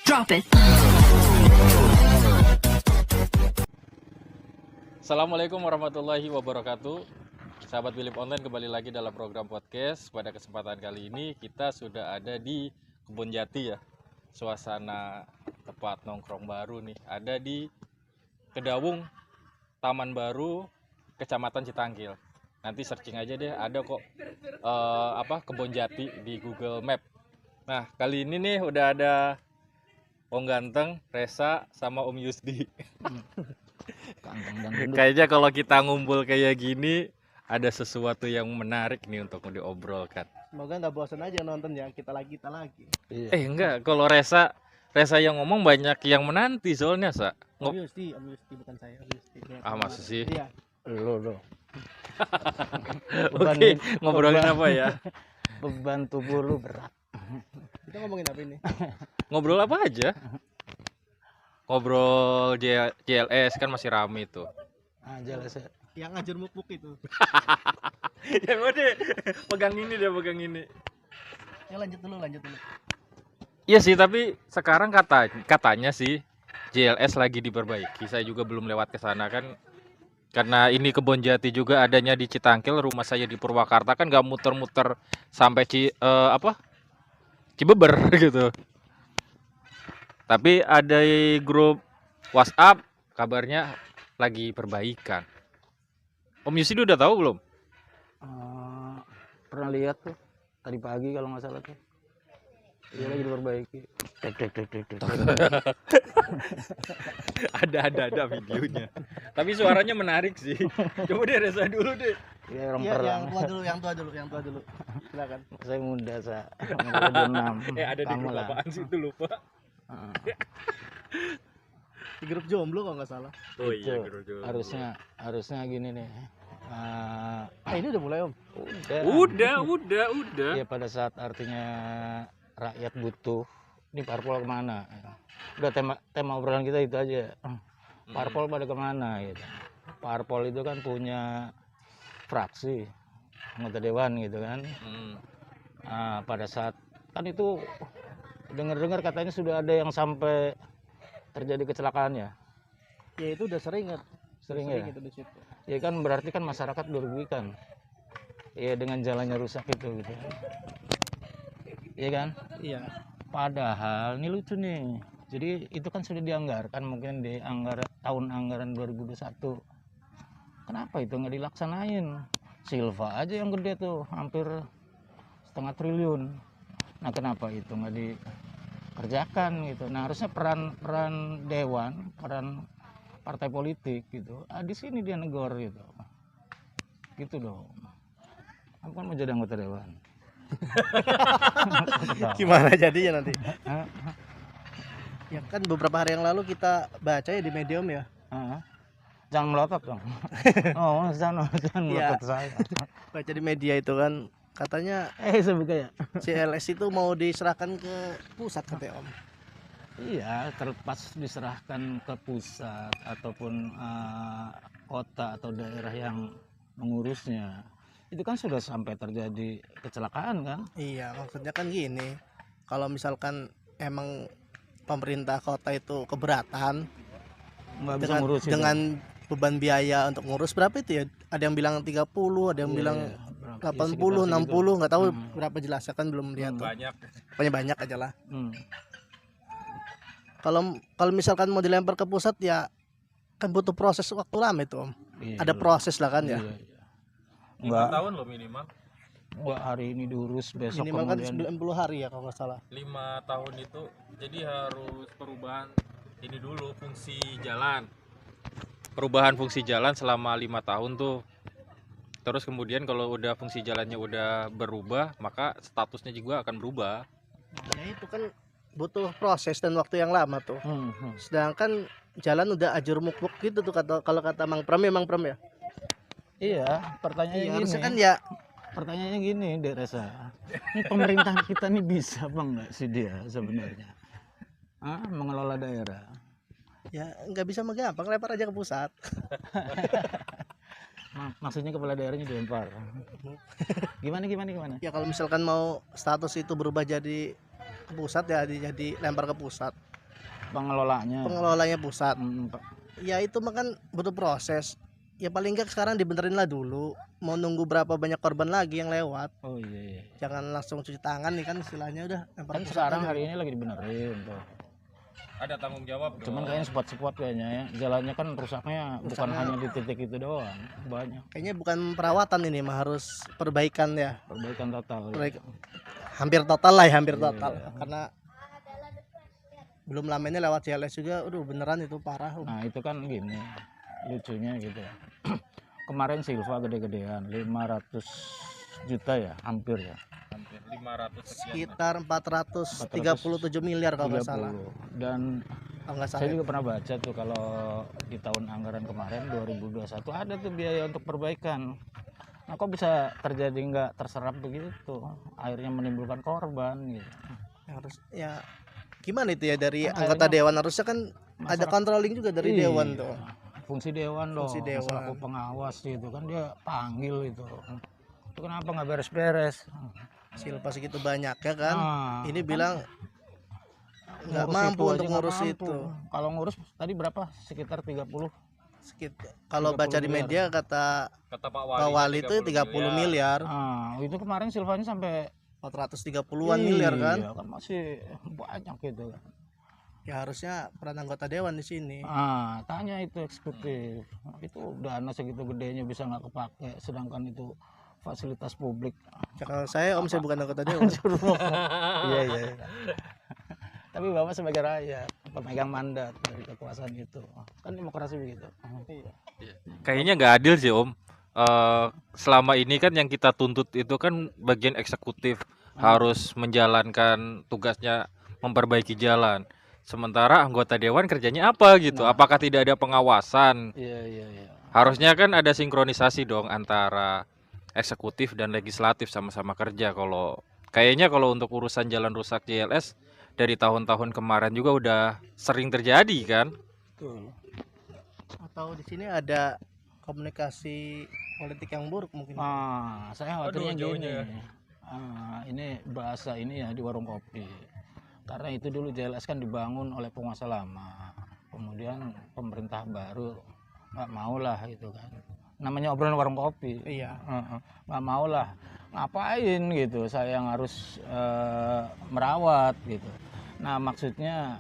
Drop it. Assalamualaikum warahmatullahi wabarakatuh. Sahabat Bilip Online, kembali lagi dalam program podcast. Pada kesempatan kali ini kita sudah ada di Kebon Jati ya. Suasana tempat nongkrong baru nih. Ada di Kedawung, Taman Baru, Kecamatan Citangkil. Nanti searching aja deh, ada kok Kebon Jati di Google Map. Nah, kali ini nih udah ada Om Ganteng, Resa, sama Om Yusdi. Kayaknya kalau kita ngumpul kayak gini ada sesuatu yang menarik nih untuk diobrolkan. Semoga nggak bosan aja nonton ya, kita lagi. Iya. Enggak, kalau Resa yang ngomong banyak yang menanti soalnya, Sa. Om Yusti bukan saya, Om Yusti. Masa sih? Iya. Lo. Oke, ngobrolin apa ya? Beban tubuh lu berat. Kita ngomongin apa ini? Ngobrol apa aja? Ngobrol JLS kan masih rame tuh. Jelas ya. Yang ngajar mukbuk itu. Yang udah pegang ini. Ya lanjut dulu. Iya sih, tapi sekarang katanya sih JLS lagi diperbaiki. Saya juga belum lewat ke sana kan. Karena ini Kebon Jati juga adanya di Citangkil, rumah saya di Purwakarta kan nggak muter-muter sampai Cibeber gitu. Tapi ada grup WhatsApp kabarnya lagi perbaikan. Om Yusdi udah tahu belum? Pernah lihat tuh tadi pagi kalau nggak salah tuh. Iya lagi diperbaiki. Dek. Ada videonya. Tapi suaranya menarik sih. Coba deh Resa dulu deh. Iya orang Iya, perang. yang tua dulu. Silakan. Saya muda Ada di grup apaan sih itu lupa. Di grup jomblo kalau nggak salah. Oh iya, Itu, harusnya gini nih. Ini udah mulai Om. Udah. Ya pada saat artinya rakyat butuh, ini parpol kemana? Udah tema obrolan kita itu aja. Parpol pada kemana gitu. Parpol itu kan punya fraksi anggota dewan gitu kan. Pada saat kan itu dengar katanya sudah ada yang sampai terjadi kecelakaan ya. Ya itu udah sering ya. Sering ya. Itu di situ. Ya kan berarti kan masyarakat dirugikan. Ya dengan jalannya rusak itu gitu. Iya kan? Iya. Padahal ini lucu nih. Jadi itu kan sudah dianggarkan mungkin di tahun anggaran 2021. Kenapa itu nggak dilaksanain? Silva aja yang gede tuh, hampir 0,5 triliun. Nah kenapa itu nggak dikerjakan gitu? Nah harusnya peran dewan, peran partai politik gitu. Di sini dia negor gitu. Gitu dong. Aku kan mau jadi anggota dewan. Gimana jadinya nanti? Ya kan beberapa hari yang lalu kita baca ya di Medium ya. Jangan melotot dong. Jangan melotot saya. Baca di media itu kan katanya Sebuka ya. CLS itu mau diserahkan ke pusat katanya Om. Iya, terlepas diserahkan ke pusat ataupun kota atau daerah yang mengurusnya. Itu kan sudah sampai terjadi kecelakaan kan? Iya, maksudnya kan gini. Kalau misalkan emang pemerintah kota itu keberatan Nggak bisa ngurus itu. dengan beban biaya untuk ngurus berapa itu ya? Ada yang bilang 30, ada yang bilang 80, 60, nggak tahu berapa jelasnya kan belum lihat. Banyak. Pokoknya banyak aja lah. Kalau misalkan mau dilempar ke pusat ya kan butuh proses waktu lama itu Om. Iya, Ada proses lah kan ya. Iya. 5 tahun loh minimal. Enggak hari ini diurus besok Minimal kan kemudian 90 hari ya kalau nggak salah. 5 tahun itu jadi harus perubahan ini dulu fungsi jalan. Perubahan fungsi jalan selama 5 tahun tuh. Terus kemudian kalau udah fungsi jalannya udah berubah, maka statusnya juga akan berubah. Ya itu kan butuh proses dan waktu yang lama tuh. Sedangkan jalan udah ajur mukbuk gitu tuh kalau kata Mang Pram ya. Iya, pertanyaannya gini. Harusnya kan ya Pertanyaannya gini, Dek Resa. Ini pemerintah kita nih bisa apa enggak sih dia sebenarnya? Mengelola daerah. ya nggak bisa gampang, lempar aja ke pusat. Maksudnya kepala daerahnya dilempar. Gimana? Ya kalau misalkan mau status itu berubah jadi ke pusat ya jadi lempar ke pusat. pengelolanya pusat. Pak. Ya itu mah kan butuh proses. Ya paling enggak sekarang dibenerin lah dulu. Mau nunggu berapa banyak korban lagi yang lewat. Oh iya. Jangan langsung cuci tangan nih kan istilahnya udah. Kan sekarang hari ini lagi dibenerin tuh. Ada tanggung jawab dong. Cuman kayaknya spot-spot kayaknya ya. Jalannya kan rusaknya bukan hanya di titik itu doang, banyak. Kayaknya bukan perawatan ini mah, harus perbaikan ya. Perbaikan total. Hampir total lah ya, hampir total. Karena belum lamanya lewat CLS juga, beneran itu parah. Nah itu kan gini, lucunya gitu ya. Kemarin Silva gede-gedean 500 juta ya, hampir ya. Hampir 500 sekian. Sekitar 437 miliar kalau nggak salah. Dan kalau nggak salah saya juga pernah baca tuh kalau di tahun anggaran kemarin 2021 ada tuh biaya untuk perbaikan. Nah kok bisa terjadi nggak terserap begitu, akhirnya menimbulkan korban gitu. Harus ya gimana itu ya dari anggota dewan, harusnya kan ada controlling juga dari dewan tuh. Fungsi dewan dong, Fungsi dewan. selaku pengawas gitu kan, dia panggil itu kenapa nggak beres-beres. Silva segitu banyak ya kan, ini kan bilang nggak mampu untuk ngurus itu. Kalau ngurus tadi berapa, sekitar 30. Kalau baca di media kata Pak Wali itu 30 miliar. Itu kemarin Silvanya sampai 430-an miliar kan. Iya, kan masih banyak gitu kan. Ya harusnya peran anggota dewan di sini. Tanya itu eksekutif. Itu dana segitu gedenya bisa nggak kepake, sedangkan itu fasilitas publik. Ya, kalau saya saya bukan anggota dewan. Iya. Tapi Bapak sebagai rakyat, pemegang mandat dari kekuasaan itu, kan demokrasi begitu. Iya. Kayaknya nggak adil sih Om. Selama ini kan yang kita tuntut itu kan bagian eksekutif harus menjalankan tugasnya memperbaiki jalan. Sementara anggota dewan kerjanya apa gitu? Apakah tidak ada pengawasan? Iya. Harusnya kan ada sinkronisasi dong antara eksekutif dan legislatif sama-sama kerja. Kayaknya kalau untuk urusan jalan rusak JLS dari tahun-tahun kemarin juga udah sering terjadi kan? Betul. Atau di sini ada komunikasi politik yang buruk mungkin. Saya khawatirnya gini. Ini bahasa ini ya di warung kopi. Karena itu dulu JLS kan dibangun oleh penguasa lama. Kemudian pemerintah baru nggak mau lah gitu kan. Namanya obrolan warung kopi. Iya. Nggak mau lah. Ngapain gitu saya yang harus merawat gitu. Nah maksudnya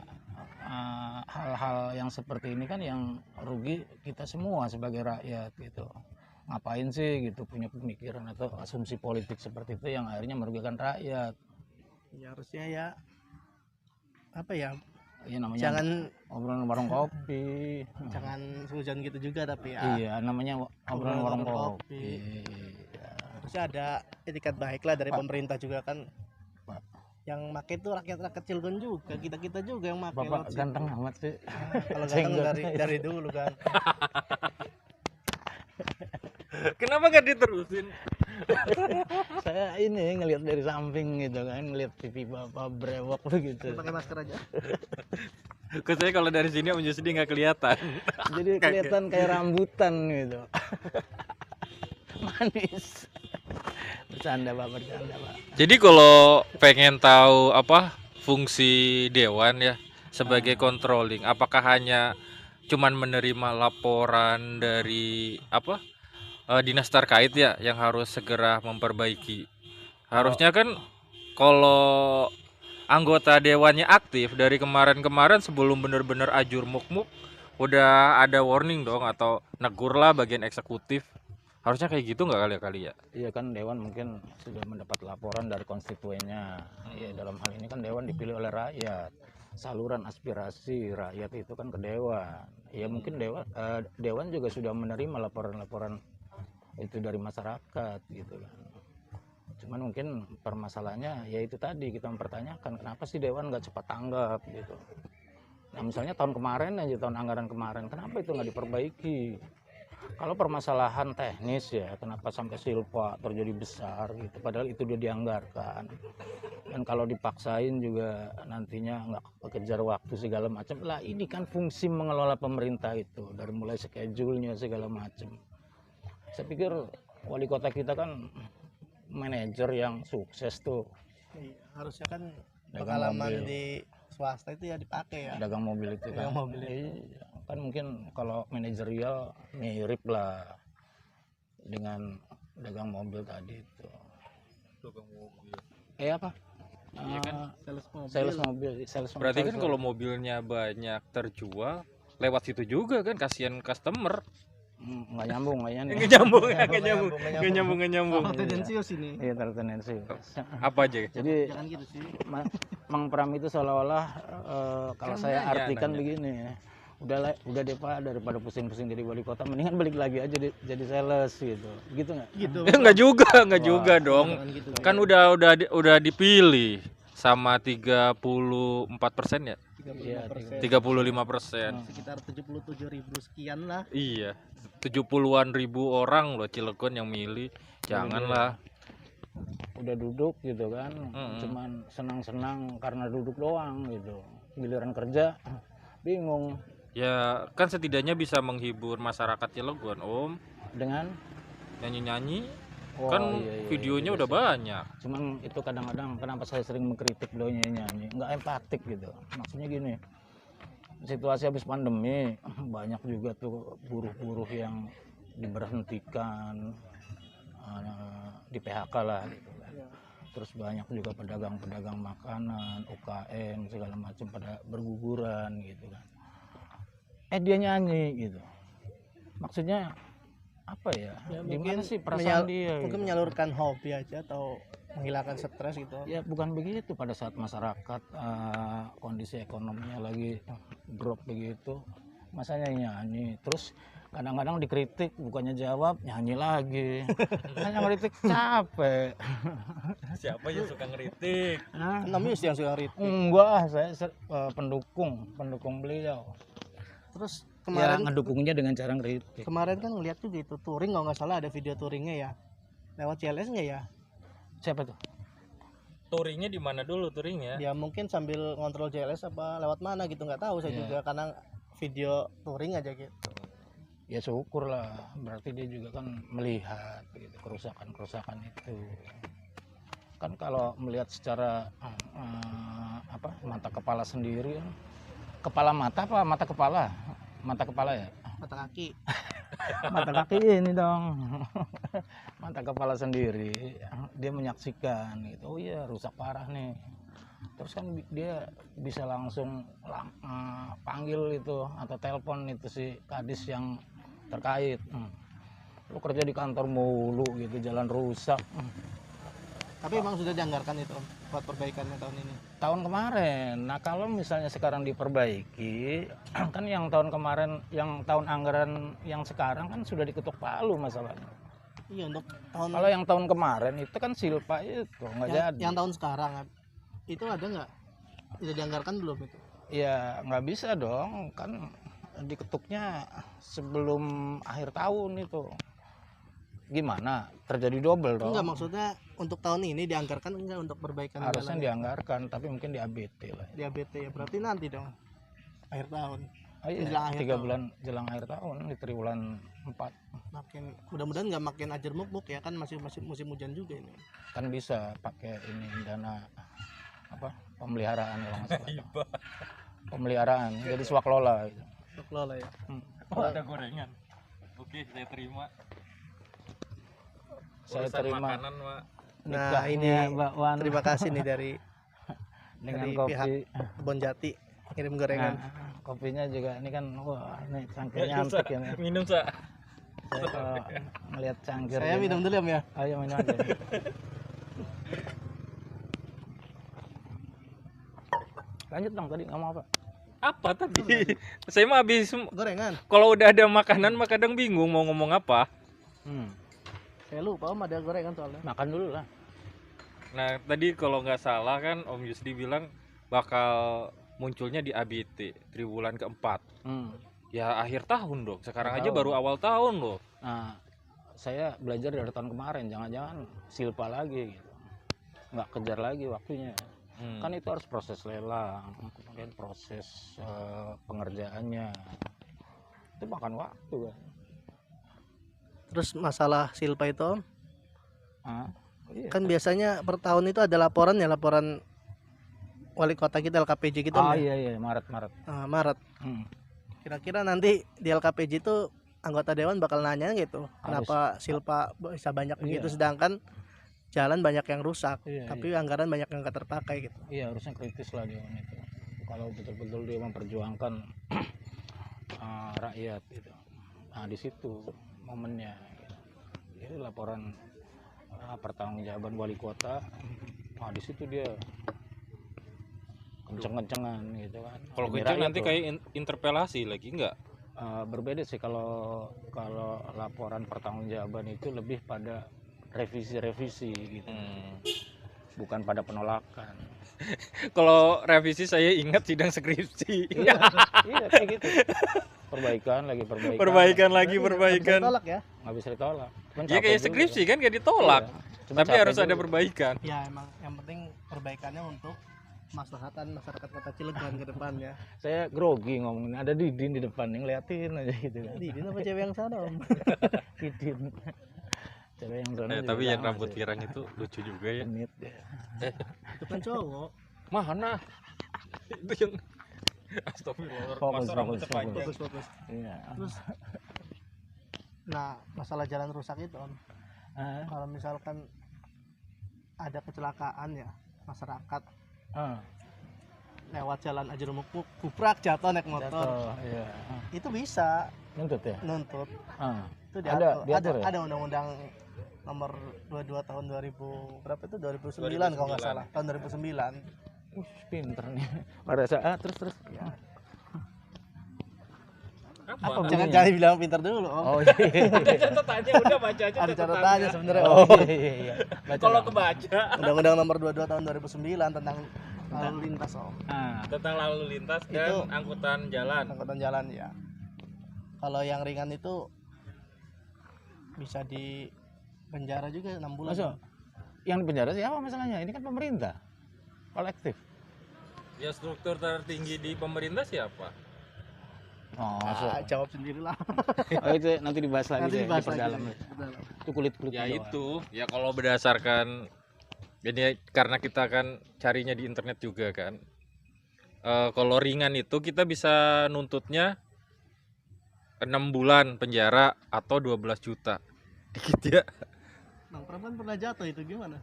hal-hal yang seperti ini kan yang rugi kita semua sebagai rakyat gitu. Ngapain sih gitu punya pemikiran atau asumsi politik seperti itu yang akhirnya merugikan rakyat. Ya harusnya ya apa ya? Ya namanya jangan obrolan warung kopi. Jangan hujan gitu juga tapi ya. Iya, namanya obrolan warung kopi. Iya. Harusnya ada etikat baik lah dari pemerintah juga kan. Pak. Yang make itu rakyat-rakyat Cilegon juga, kita juga yang make. Bapak ganteng amat sih. Kalau ganteng dari dulu kan. Kenapa gak diterusin? Saya ini ngelihat dari samping gitu kan, ngelihat TV Bapak brewok begitu. Pakai masker aja. Saya kalau dari sini Om Yusdi nggak kelihatan. Jadi kelihatan kayak rambutan gitu. Manis. Bercanda Pak. Jadi kalau pengen tahu apa fungsi dewan ya sebagai controlling, apakah hanya cuman menerima laporan dari dinas terkait ya yang harus segera memperbaiki? Harusnya kan kalau anggota dewannya aktif dari kemarin-kemarin sebelum benar-benar ajur muk-muk udah ada warning dong atau negur lah bagian eksekutif. Harusnya kayak gitu nggak kali ya? Iya kan dewan mungkin sudah mendapat laporan dari konstituennya. Ya dalam hal ini kan dewan dipilih oleh rakyat. Saluran aspirasi rakyat itu kan ke dewan. Ya mungkin dewan juga sudah menerima laporan-laporan itu dari masyarakat gitu kan. Cuman mungkin permasalahannya ya itu tadi, kita mempertanyakan kenapa sih dewan nggak cepat tanggap gitu. Nah misalnya tahun kemarin aja, tahun anggaran kemarin, kenapa itu nggak diperbaiki? Kalau permasalahan teknis ya kenapa sampai Silva terjadi besar gitu, padahal itu dia dianggarkan. Dan kalau dipaksain juga nantinya nggak kekejar waktu segala macam. Lah ini kan fungsi mengelola pemerintah itu, dari mulai schedule-nya segala macam. Saya pikir wali kota kita kan manajer yang sukses tuh. Harusnya kan pengalaman di swasta itu ya dipakai ya. dagang mobil itu kan. Dagang mobil itu. Iya, kan mungkin kalau manajerial mirip lah dengan dagang mobil tadi itu. Dagang mobil. Apa? Iya kan? Sales mobil. Sales Berarti kan kalau mobilnya banyak terjual, lewat situ juga kan, kasihan customer. nggak nyambung kayaknya nih. Nggak nyambung. Oh, tendensius ini. Iya, tertendensi. Apa aja? Jadi Jangan gitu sih. Mang Pram itu seolah-olah kalau Kan saya nanya, artikan nanya. begini, udah deh Pak, daripada pusing-pusing jadi wali kota, mendingan balik lagi aja jadi sales gitu. Gitu nggak? Gitu. Enggak juga dong. Jangan gitu. Kan udah dipilih sama 34% ya? Iya, 35%. 35%. Sekitar 77.000 sekian lah. Iya. 70-an ribu orang loh Cilegon yang milih. Janganlah. Udah duduk gitu kan, Mm-mm. cuman senang-senang karena duduk doang gitu. Giliran kerja bingung Ya kan setidaknya bisa menghibur masyarakat Cilegon, Om. dengan Nyanyi-nyanyi. oh, Kan iya, videonya iya udah sih. banyak. Cuman itu kadang-kadang kenapa saya sering mengkritik beliau nyanyi, nggak empatik gitu. Maksudnya gini, situasi habis pandemi banyak juga tuh buruh-buruh yang diberhentikan, di PHK lah gitu kan. Terus banyak juga pedagang-pedagang makanan, UKM segala macam pada berguguran gitu kan. Dia nyanyi gitu. Maksudnya apa ya? Ya, Gimana mungkin sih perasaan menyal- dia? Mungkin gitu. menyalurkan hobi aja atau menghilangkan stres gitu. Ya bukan begitu, pada saat masyarakat kondisi ekonominya lagi drop begitu, masa nyanyi terus kadang-kadang dikritik bukannya jawab nyanyi lagi. Hanya ngeritik capek. Siapa yang suka ngeritik? Hah? Kan namanya yang suka kritik. Enggak, saya pendukung beliau. Terus Ya kemarin ngedukungnya dengan cara ngeritik. kemarin kan ngeliat juga itu touring, kalau nggak salah ada video touringnya ya. Lewat CLS nggak ya? Siapa tuh? Touringnya di mana dulu touringnya? Ya mungkin sambil ngontrol CLS apa lewat mana gitu, nggak tahu saya Iya. juga, karena video touring aja gitu. Ya syukur lah, berarti dia juga kan melihat gitu kerusakan itu. Kan kalau melihat secara mata kepala sendiri, kepala mata apa mata kepala? Mata kepala ya? Mata kaki. Mata kaki ini dong. Mata kepala sendiri, dia menyaksikan gitu. Oh iya, rusak parah nih. Terus kan dia bisa langsung panggil itu atau telepon itu si kadis yang terkait. Lu kerja di kantor mulu gitu, jalan rusak. Tapi emang sudah dianggarkan itu buat perbaikannya tahun ini. Tahun kemarin. Nah kalau misalnya sekarang diperbaiki, kan yang tahun kemarin, yang tahun anggaran yang sekarang kan sudah diketuk palu masalahnya. Iya, untuk tahun Kalau yang tahun kemarin itu kan silpa itu nggak jadi. yang tahun sekarang itu ada nggak? Sudah dianggarkan belum itu? Ya nggak bisa dong, kan diketuknya sebelum akhir tahun itu. Gimana? Terjadi double dong. Enggak, maksudnya untuk tahun ini dianggarkan enggak untuk perbaikan Harusnya jalan dianggarkan, tapi mungkin di ABT lah. di ABT ya, berarti nanti dong akhir tahun. Oh iya, Jelang akhir 3 tahun. bulan jelang akhir tahun di triwulan 4 Makin mudah-mudahan nggak makin ajar muk ya, kan masih musim hujan juga ini. kan bisa pakai ini dana apa pemeliharaan kalau nggak salah. Pemeliharaan jadi swaklola gitu. Untuk lola ya. Oh, ada gorengan. Oke, saya terima. Saya Urusan terima makanan, Mak. Nah, nikahnya ini Mbak Wan terima kasih nih dari dengan dari kopi. pihak Kebon Jati kirim gorengan. Nah, kopinya juga ini kan wah ini cangkir Ya, nyantik Sa. ini. Minum, Sa. Saya kalau ngelihat cangkir Saya gini, minum dulu ya. ayo minum aja. Lanjut dong, tadi ngomong apa? Apa tadi? Saya mah habis Gorengan. kalau udah ada makanan mah kadang bingung mau ngomong apa. Saya lupa Om ada gorengan soalnya. Makan dulu lah. Nah, tadi kalau nggak salah kan Om Yusdi bilang bakal munculnya di ABT triwulan keempat. Ya akhir tahun dong. Sekarang Akhir aja tahun. baru awal tahun loh. Nah, saya belajar dari tahun kemarin, jangan-jangan silpa lagi gitu. Nggak kejar lagi waktunya. Kan itu harus proses lelang, kemudian proses pengerjaannya. Itu makan waktu kan. Terus masalah silpa itu Om, Iya. kan biasanya per tahun itu ada laporan ya, laporan wali kota kita LKPJ kita iya Maret. Maret. Kira-kira nanti di LKPJ itu anggota dewan bakal nanya gitu, kenapa Silpa bisa banyak begitu sedangkan jalan banyak yang rusak, tapi anggaran banyak yang nggak terpakai gitu. Iya, harusnya kritis lah dewan itu. Kalau betul-betul dia memperjuangkan rakyat gitu. Nah, di situ momennya. Jadi laporan pertanggungjawaban wali kota, nah di situ dia kenceng-kencengan gitu kan. Kalau kenceng nanti kayak interpelasi lagi enggak? Berbeda sih kalau laporan pertanggungjawaban itu lebih pada revisi gitu, bukan pada penolakan. Kalau revisi saya ingat sidang skripsi. Iya kayak gitu. Perbaikan. Bisa tolak ya? Nggak bisa ditolak. Ya kayak skripsi kan gak ditolak, tapi harus ada perbaikan. Ya emang yang penting perbaikannya untuk maslahatan masyarakat Kota Cilegon ke depannya. Saya grogi ngomongin, ada Didin di depan nih, ngeliatin aja gitu kan. Didin apa cewek yang sana om? Didin. Cewek yang sana. Tapi yang rambut pirang itu lucu juga ya. Genit ya. Itu kan cowok. Mana? Itu yang astagfirullah. Fokus. Iya. Terus, nah masalah jalan rusak itu om. Kalau misalkan ada kecelakaan ya masyarakat lewat jalan Ajurumukuk, kuprak jatuh naik motor, iya. itu bisa Nuntut ya? nuntut. Itu diatur ya? ada undang-undang nomor 22 tahun 2000 berapa itu 2009 kalau nggak salah, tahun 2009. Pinter nih. Pada saat terus. Ya. Jangan bilang pinter dulu om. Oh iya. Catatannya udah baca aja. Ada catatannya sebenarnya. Oh iya. Kalau kebaca Undang-undang nomor 22 tahun 2009 tentang lalu lintas om. tentang lalu lintas dan Itu angkutan jalan. Angkutan jalan ya. Kalau yang ringan itu bisa di penjara juga 6 bulan. Masa? Yang di penjara siapa masalahnya? Ini kan pemerintah. Kolektif. Ya struktur tertinggi di pemerintah siapa? Oh, Jawab sendirilah. Oh itu nanti dibahas lagi Nanti deh, dibahas diperdalam. lagi. Itu kulit-kulit Ya doang. itu, ya kalau berdasarkan jadi karena kita kan carinya di internet juga kan. Kalau ringan itu kita bisa nuntutnya 6 bulan penjara atau 12 juta. Dikit ya. Bang Praban pernah jatuh itu gimana?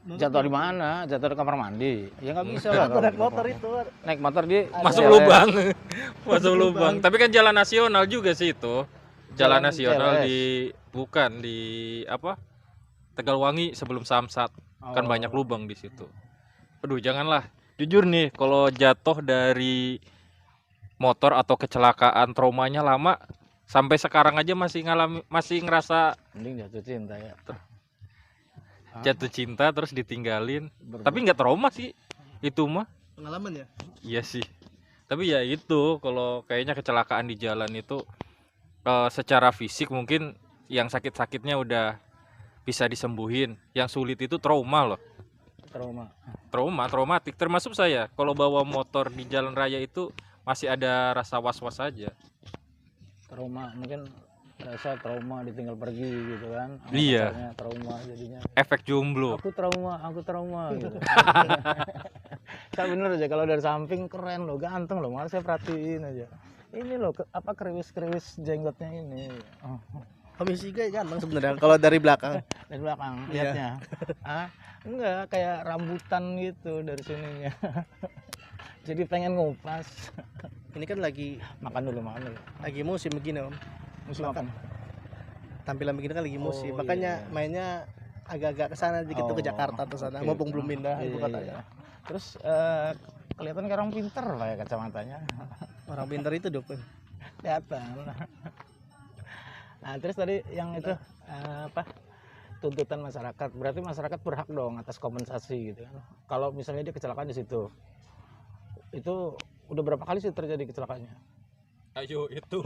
Jatuh di mana? Jatuh di kamar mandi. Ya nggak bisa lah. Naik motor itu. Naik motor dia Masuk lubang. Masuk lubang. Tapi kan jalan nasional juga sih itu. Jalan nasional bukan di apa? Tegalwangi sebelum Samsat. Kan banyak lubang di situ. Aduh, janganlah. Jujur nih, kalau jatuh dari motor atau kecelakaan traumanya lama, sampai sekarang aja masih ngerasa mending jatuh cinta ya. Jatuh cinta terus ditinggalin. Tapi nggak trauma sih itu mah. Pengalaman ya? Iya sih. Tapi ya itu, kalau kayaknya kecelakaan di jalan itu secara fisik mungkin yang sakit-sakitnya udah bisa disembuhin. Yang sulit itu trauma loh. Traumatik. Termasuk saya, kalau bawa motor di jalan raya itu masih ada rasa was-was aja. Mungkin rasa trauma ditinggal pergi gitu kan. Iya. Trauma jadinya. Efek jomblo. Aku trauma gitu. Saya bener aja kalau dari samping keren loh, ganteng loh, malah saya perhatiin aja. Ini loh kriwis jenggotnya ini. Komisi juga ganteng sebenarnya kalau dari belakang. Dari belakang lihatnya. Enggak, kayak rambutan gitu dari sininya. Jadi pengen ngupas. Ini kan lagi makan dulu. Lagi musim begini om. Musim apa? Tampilan begini kan lagi musim, makanya mainnya agak-agak ke sana dikit tuh ke Jakarta tuh sana, mumpung belum pindah ibu kotanya. Terus kelihatan kayak orang pinter lah ya kacamatanya. Orang pinter itu dukun. Kelihatan. Nah terus tadi yang itu tuntutan masyarakat, berarti masyarakat berhak dong atas kompensasi gitu kan. Kalau misalnya dia kecelakaan di situ, itu udah berapa kali sih terjadi kecelakaannya? Ayo itu.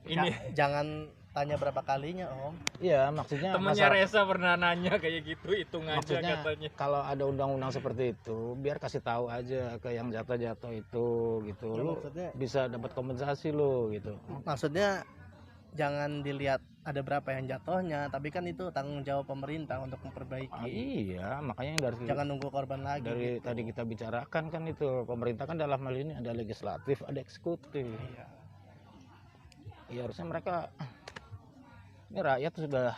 Ini jangan tanya berapa kalinya om. Iya maksudnya temennya Reza pernah nanya kayak gitu, hitung aja katanya. Kalau ada undang-undang seperti itu biar kasih tahu aja ke yang jatuh itu gitu. Lu bisa dapat kompensasi lo gitu. Maksudnya jangan dilihat ada berapa yang jatuhnya, tapi kan itu tanggung jawab pemerintah untuk memperbaiki. Iya, makanya dari Jangan nunggu korban lagi. dari gitu. tadi kita bicarakan kan itu pemerintah kan dalam hal ini ada legislatif, ada eksekutif. Iya. Ya harusnya mereka ini rakyat sudah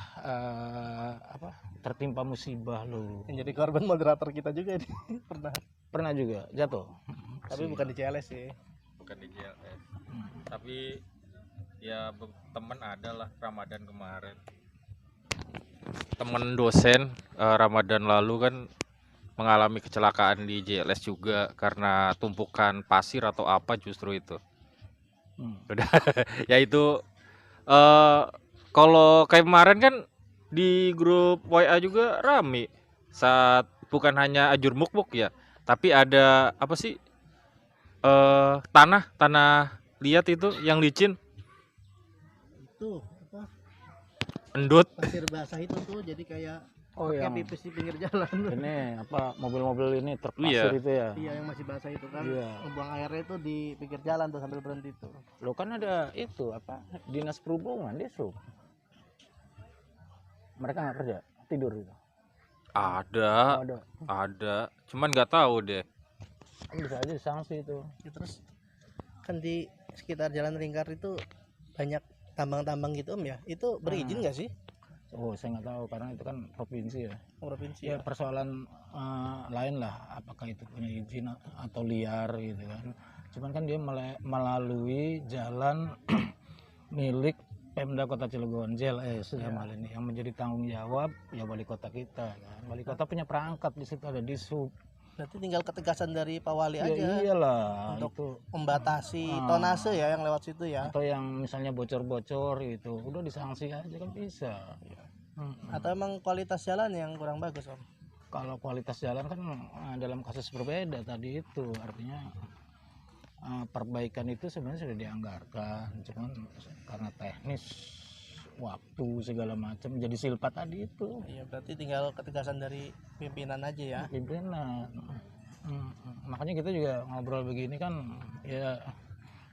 tertimpa musibah loh. Yang jadi korban moderator kita juga nih Pernah juga jatuh. tapi bukan di CLS sih. bukan di JLS. Tapi ya temen ada lah Ramadan kemarin. Temen dosen Ramadan lalu kan mengalami kecelakaan di JLS juga karena tumpukan pasir atau apa justru itu. Udah ya itu kalau kayak kemarin kan di grup WA juga rame saat bukan hanya ajur mukbuk ya, tapi ada apa sih tanah liat itu yang licin Itu apa? endut. Pasir basah itu tuh jadi kayak Oh kayak yang pipis di pinggir jalan. ini mobil-mobil ini truk Iya. pasir itu ya. Iya yang masih basah itu kan. Iya. Buang airnya itu di pinggir jalan tuh sambil berhenti tuh. Lo kan ada itu dinas perhubungan dia suruh. Mereka nggak kerja, tidur gitu. Ada, Ada. ada. Cuman nggak tahu deh. Kan bisa aja sanksi itu. Ya, terus kan di sekitar Jalan Lingkar itu banyak tambang-tambang gitu ya. Itu berizin nggak sih? Oh saya nggak tahu karena itu kan provinsi ya. Provinsi Ya ya. persoalan lain lah, apakah itu punya izin atau liar gitu kan. Cuman kan dia melalui jalan milik Pemda Kota Cilegon, JLS dalam hal ini yang menjadi tanggung jawab ya wali kota kita kan. Wali kota punya perangkat di situ, ada disub. Berarti tinggal ketegasan dari Pak Wali Ya aja iyalah untuk itu. membatasi tonase ya yang lewat situ ya. Atau yang misalnya bocor-bocor gitu, udah disanksi aja kan bisa. Atau emang kualitas jalan yang kurang bagus Om? Kalau kualitas jalan kan dalam kasus berbeda tadi itu artinya perbaikan itu sebenarnya sudah dianggarkan, cuman karena teknis waktu segala macam jadi silpat tadi itu Iya berarti tinggal ketegasan dari pimpinan aja ya. pimpinan. Makanya kita juga ngobrol begini kan ya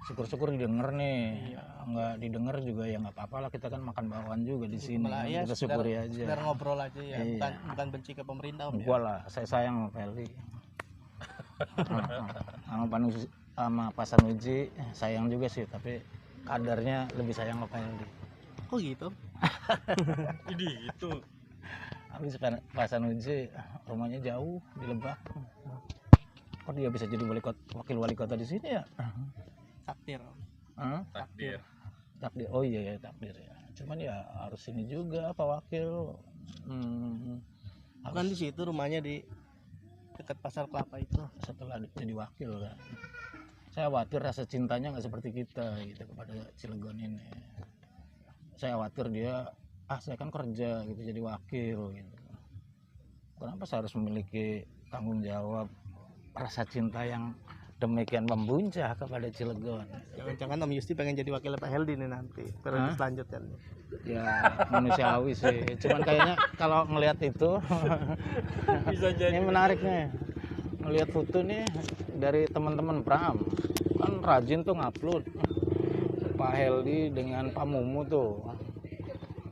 syukur-syukur didengar nih. Nggak didengar juga ya nggak apa-apa lah, kita kan makan bawaan juga di sini Malah kan. ya Kita sekedar, syukuri aja. sekedar ngobrol aja ya. Iya. Bukan benci ke pemerintah Om ya. Gua lah, saya sayang sama Feli. Sama Pak Sanuji sayang juga sih, tapi kadarnya lebih sayang sama Feli. Kok gitu? Ini gitu. Habis Pak Sanuji rumahnya jauh di Lebak. Kok dia bisa jadi wakil wali kota di sini ya? Takdir Om. Hah? Takdir. Takdir. Oh iya ya takdir ya. Cuman ya harus ini juga Pak Wakil. Bukan di situ rumahnya di dekat Pasar Kelapa itu. Setelah jadi wakil kan. Saya khawatir rasa cintanya nggak seperti kita gitu kepada Cilegon ini. Saya khawatir dia saya kan kerja gitu jadi wakil gitu. Kenapa saya harus memiliki tanggung jawab rasa cinta yang demikian membuncah kepada Cilegon? Jangan-jangan Om Yusti pengen jadi wakil Pak Heldi nih nanti periode selanjutnya. Ya manusiawi sih. Cuman kayaknya kalau ngelihat itu Bisa jadi. ini menarik nih. Ngelihat foto nih dari teman-teman Pram. Kan rajin tuh ngupload. Pak Heldi dengan Pak Mumu tuh.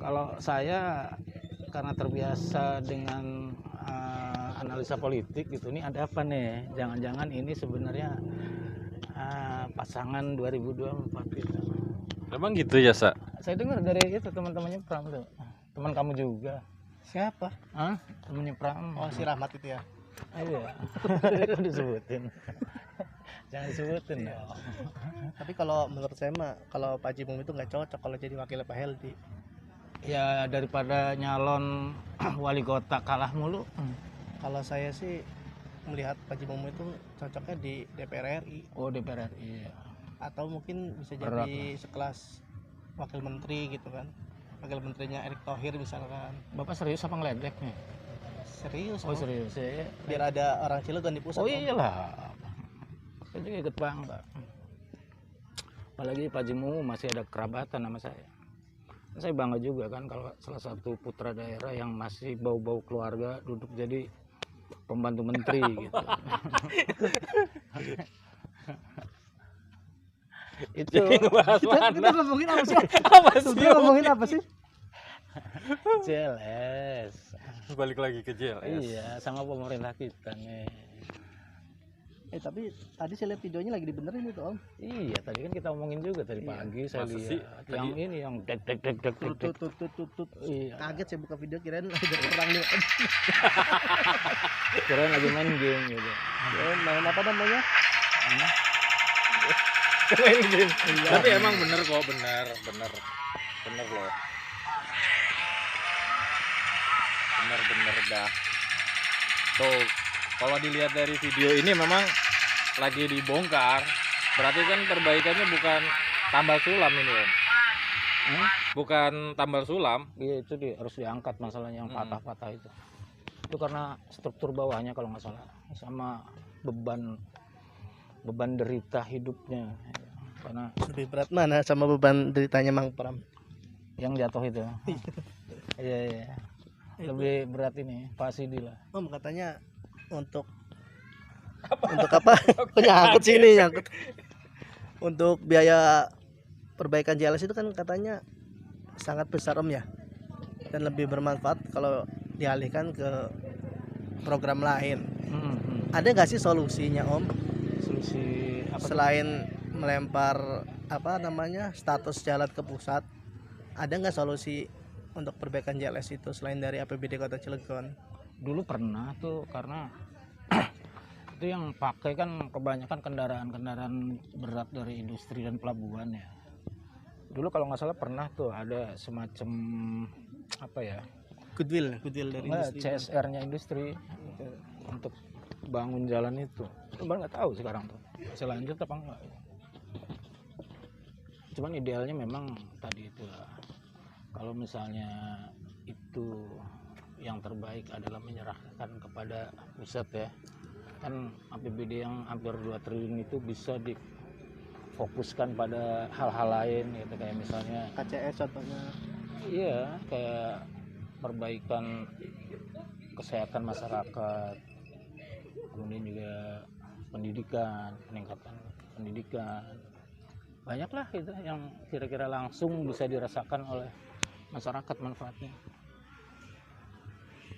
Kalau saya karena terbiasa dengan analisa politik gitu, nih ada apa nih? Jangan-jangan ini sebenarnya pasangan 2024 gitu. Emang gitu ya, Sa? Saya dengar dari itu teman-temannya Pram tuh. Teman kamu juga. Siapa? Hah? Temannya Pram. Oh si Rahmat itu ya. Iya. Kok disebutin? Jangan disebutin ya. Tapi kalau menurut saya mah kalau Pak Jimum itu nggak cocok kalau jadi wakil Pak Heldi. Ya daripada nyalon wali kota kalah mulu. Kalau saya sih melihat Pak Jimum itu cocoknya di DPR RI Oh DPR RI. Iya. atau mungkin bisa Berat jadi sekelas wakil menteri gitu kan. Wakil menterinya Erick Thohir misalkan. Bapak serius apa ngeledek nih? Serius. Oh Om. serius ya. Biar ada orang Cilegon di pusat. Oh Om. iyalah. Saya juga ikut bangga. Apalagi Pak Jimu masih ada kerabatan sama saya. Saya bangga juga kan kalau salah satu putra daerah yang masih bau-bau keluarga duduk jadi pembantu menteri gitu. Itu Jadi ngebahas Kita mana? ngomongin apa sih? Apa sih? Kita ngomongin apa sih? JLS. Balik lagi ke JLS. Iya, sama pemerintah kita nih. Tapi tadi saya lihat videonya lagi dibenerin itu Om. Iya, tadi kan kita omongin juga tadi Iya. pagi saya Masa lihat sih? yang ini yang dek dek dek dek dek dek. Tut. Iya. Kaget saya buka video kirain ada perang nih. Kirain lagi main game gitu. Main apa namanya? Main game. Iya. Tapi emang bener kok, bener loh. Bener dah. Tuh, kalau dilihat dari video ini memang lagi dibongkar. Berarti kan perbaikannya bukan tambal sulam ini, Om. Bukan tambal sulam. Iya, itu harus diangkat masalahnya yang patah-patah itu. Itu karena struktur bawahnya kalau nggak salah, sama beban derita hidupnya. Karena Lebih berat mana sama beban deritanya Mang Pram? yang jatuh itu. Iya. Lebih berat ini, Pak Sidi lah. Om katanya untuk apa? Nyangkut sini nyangkut. Untuk biaya perbaikan JLS itu kan katanya sangat besar Om ya. Dan lebih bermanfaat kalau dialihkan ke program lain. Ada nggak sih solusinya Om? Solusi apa? Selain melempar apa namanya status jalan ke pusat, ada nggak solusi untuk perbaikan JLS itu selain dari APBD Kota Cilegon? Dulu pernah tuh, karena itu yang pakai kan kebanyakan kendaraan berat dari industri dan pelabuhan ya. Dulu kalau nggak salah pernah tuh ada semacam apa ya, Goodwill dari industri. CSR-nya industri untuk bangun jalan itu. Cuman nggak tahu sekarang tuh masih lanjut apa enggak. Cuman idealnya memang tadi itu lah. Kalau misalnya itu yang terbaik adalah menyerahkan kepada pusat ya, kan APBD yang hampir 2 triliun itu bisa difokuskan pada hal-hal lain gitu, kayak misalnya KCS contohnya. iya, kayak perbaikan kesehatan masyarakat, kemudian juga pendidikan, peningkatan pendidikan, banyaklah itu yang kira-kira langsung bisa dirasakan oleh masyarakat manfaatnya.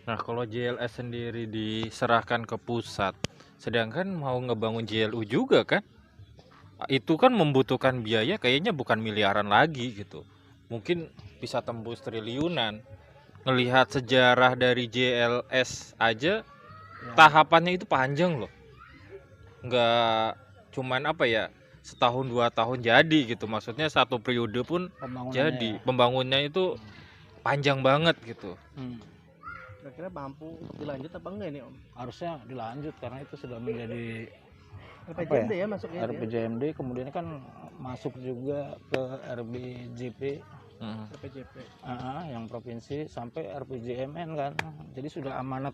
Nah, kalau JLS sendiri diserahkan ke pusat, sedangkan mau ngebangun JLU juga kan, itu kan membutuhkan biaya kayaknya bukan miliaran lagi gitu, mungkin bisa tembus triliunan. Ngelihat sejarah dari JLS aja, tahapannya itu panjang loh, nggak cuman apa ya, setahun 2 tahun jadi gitu, maksudnya satu periode pun jadi pembangunnya itu panjang banget gitu. Kira-kira mampu dilanjut apa enggak ini Om? Harusnya dilanjut karena itu sudah menjadi RPJMD ya masuknya. RPJMD, kemudian kan masuk juga ke RBJP, RPJP. yang provinsi, sampai RPJMN kan. Jadi sudah amanat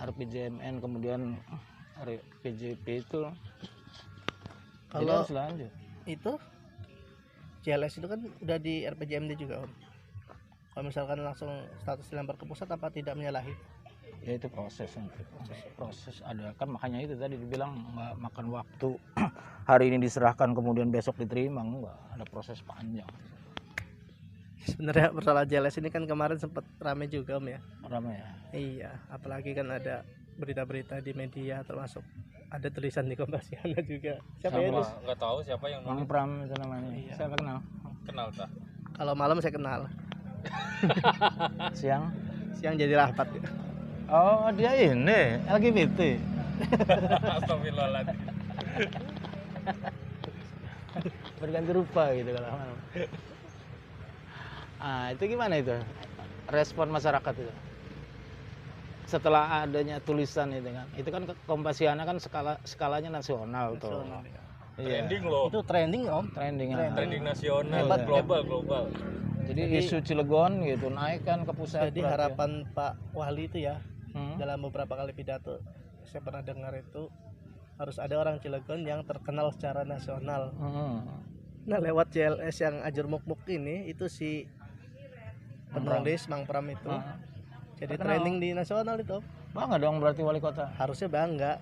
RPJMN, kemudian RPJP itu. Jadi Kalau harus lanjut. itu JLS itu kan udah di RPJMD juga Om. Kalau misalkan langsung status dilempar ke pusat apa tidak menyalahi? Ya itu proses ada kan, makanya itu tadi dibilang nggak makan waktu. Hari ini diserahkan kemudian besok diterima, enggak, ada proses panjang. Sebenarnya persoalan JLS ini kan kemarin sempat rame juga Om ya. Ramai ya. Iya, apalagi kan ada berita-berita di media, termasuk ada tulisan di Kompasiana juga. Siapa ya itu? Nggak tahu siapa yang Mang Pram itu namanya. Iya. Saya kenal. kenal tak? Kalau malam saya kenal, Siang. siang jadi rapat ya. Oh, dia ini LGBT. Astagfirullahaladzim. Berganti rupa gitu kalau malam. Itu gimana itu? Respon masyarakat itu? Setelah adanya tulisan itu kan. Itu kan Kompasiana kan skalanya nasional tuh. Nasional, ya. Iya. Trending loh. Itu trending Om. Trending. Trending nasional, Hebat, global. Jadi Jadi- isu Cilegon gitu naik kan ke pusat. Jadi berarti ya. harapan Pak Wali itu ya, Hmm. dalam beberapa kali pidato saya pernah dengar itu harus ada orang Cilegon yang terkenal secara nasional. Hmm. Nah lewat JLS yang Ajur Mukmuk ini itu si penulis Mang Pram itu Ah. jadi Terkenal. trending di nasional itu. Bangga dong berarti wali kota. Harusnya bangga.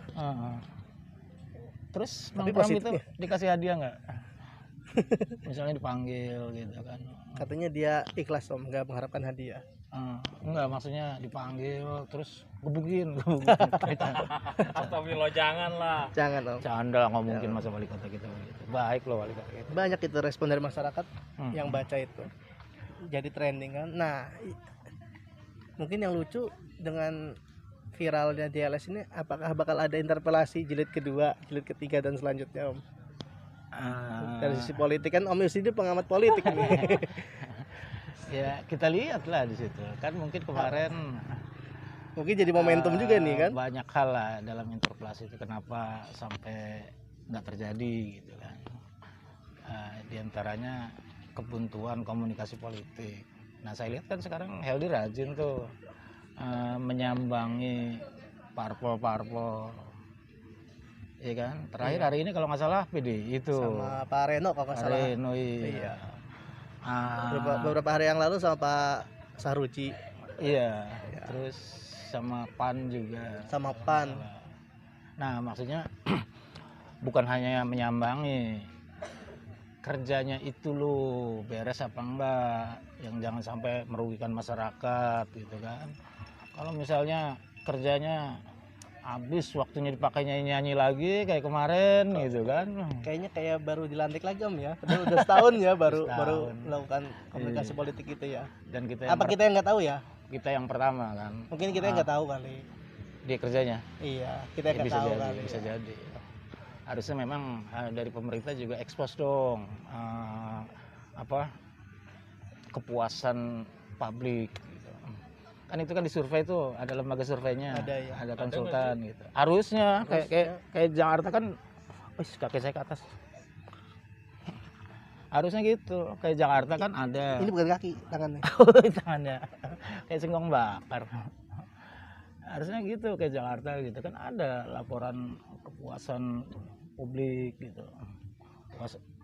Terus Tapi nongkrong positif itu ya? dikasih hadiah nggak? Misalnya dipanggil gitu kan. Katanya dia ikhlas om, nggak mengharapkan hadiah. Enggak, maksudnya dipanggil terus gebukin. Astagfirullah, jangan lah. Jangan om. Canda lah, nggak mungkin masa wali kota kita begitu. Baik loh wali kota kita. Banyak itu respon dari masyarakat Hmm. yang baca itu. Jadi trending kan. Nah, mungkin yang lucu dengan viralnya DLS ini, apakah bakal ada interpelasi jilid kedua, jilid ketiga dan selanjutnya om? Dari sisi politik kan om Yus ini pengamat politik nih. Ya kita lihat lah di situ kan, mungkin kemarin Mungkin jadi momentum juga nih kan. banyak hal lah dalam interpelasi itu kenapa sampai nggak terjadi gitu kan. Di antaranya kebuntuan komunikasi politik. Nah saya lihat kan sekarang Heldi rajin tuh menyambangi parpol-parpol, ya kan. Terakhir hari ini kalau nggak salah PDI itu Sama Pak Reno kalau nggak salah. Reno, iya. Beberapa hari yang lalu sama Pak Saruci, Iya, terus sama PAN juga. sama PAN. Nah, maksudnya bukan hanya menyambangi, kerjanya itu loh beres apa enggak, yang jangan sampai merugikan masyarakat gitu kan. Kalau misalnya kerjanya habis waktunya dipakai nyanyi lagi kayak kemarin gitu kan. Kayaknya kayak baru dilantik lagi om ya. Padahal udah setahun ya baru Setahun. melakukan komunikasi Iya. politik itu ya. Dan kita Apa kita yang nggak tahu ya? kita yang pertama kan. Mungkin kita yang nggak tahu kali. Dia kerjanya. Iya, kita yang Ya, nggak bisa tahu jadi, kali. bisa ya. jadi. Harusnya memang dari pemerintah juga ekspos dong kepuasan publik gitu. Kan itu kan disurvei tuh, ada lembaga surveinya, Ada, ya. ada konsultan gitu. Harusnya kayak Jakarta kan, wis kaki saya ke atas. Harusnya gitu, kayak Jakarta kan ada. Ini bukan kaki, tangannya. Tangannya kayak singkong bakar. Harusnya gitu kayak Jakarta gitu kan, ada laporan kepuasan publik gitu,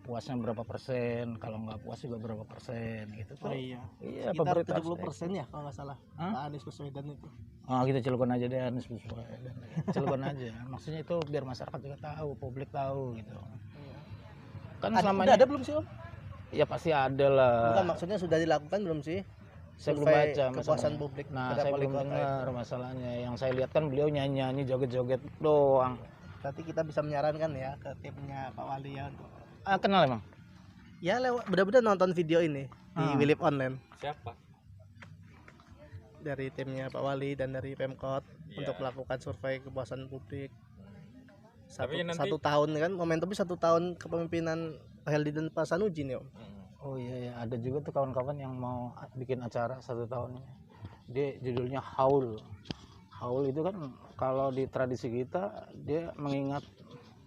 puasnya berapa persen, kalau nggak puas juga berapa persen gitu tuh. Oh iya. Iya, Sekitar pemerintah 70% ya kalau nggak salah. Hah? Pak Anies Baswedan itu. Kita Cilegon aja deh, Anies Baswedan. Cilegon aja, maksudnya itu biar masyarakat juga tahu, publik tahu gitu kan. Selama Udah ini ada belum sih om? ya pasti ada lah. Bukan, maksudnya sudah dilakukan belum sih? Saya belum Survei baca kepuasan masalahnya. publik Nah, terhadap saya wali belum kota dengar masalahnya. Yang saya lihat kan beliau nyanyi-nyanyi, joget-joget doang. Berarti kita bisa menyarankan ya ke timnya Pak Wali ya. Kenal emang? Ya lewat benar-benar nonton video ini di Willip Online Siapa? dari timnya Pak Wali dan dari Pemkot Iya. untuk melakukan survei kepuasan publik. Tapi nanti- Satu tahun kan momentumnya 1 tahun kepemimpinan Pak Heldi dan Pak Sanuji nih om. Oh iya, ada juga tuh kawan-kawan yang mau bikin acara 1 tahun. Dia judulnya Haul. Haul itu kan kalau di tradisi kita dia mengingat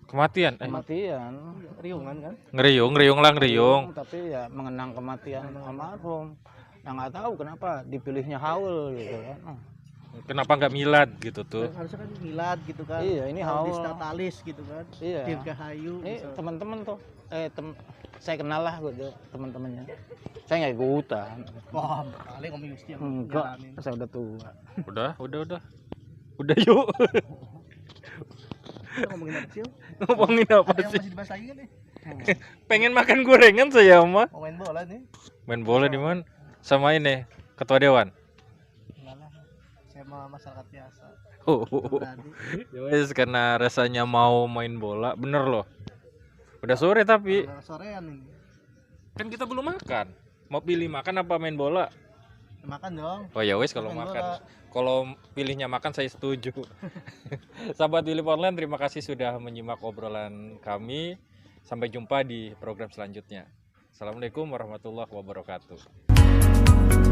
Kematian. kematian. Riungan kan? Ngeriung lah ngeriung. Tapi ya mengenang kematian almarhum. Nah nggak tahu kenapa dipilihnya Haul gitu kan. Kenapa nggak milad gitu tuh? Harusnya kan milad gitu kan. Iya, ini Haudis Haul. Natalis gitu kan. Iya. Dirgahayu Ini gitu. teman-teman tuh, saya kenal lah gitu teman-temannya. Saya nggak ikutan. Wah, paling om Yusti yang Enggak, nyaranin. saya udah tua. Udah. Udah yuk. Kita ngomongin apa sih om? Ngomongin apa Ada yang sih? masih dibahas lagi kan nih? Pengen makan gorengan saya mah. Mau main bola nih? Main bola di mana? Sama ini ketua dewan. Enggak lah. Saya mah masyarakat biasa. Oh. Berani. Ya wes, karena rasanya mau main bola, bener loh. Udah sore tapi Karena sorean ini. kan kita belum makan. Mau pilih makan apa main bola? Makan dong. Oh ya wes, kalau Main makan. bola. Kalau pilihnya makan saya setuju. Sahabat Willip Online, terima kasih sudah menyimak obrolan kami. Sampai jumpa di program selanjutnya. Assalamualaikum warahmatullahi wabarakatuh.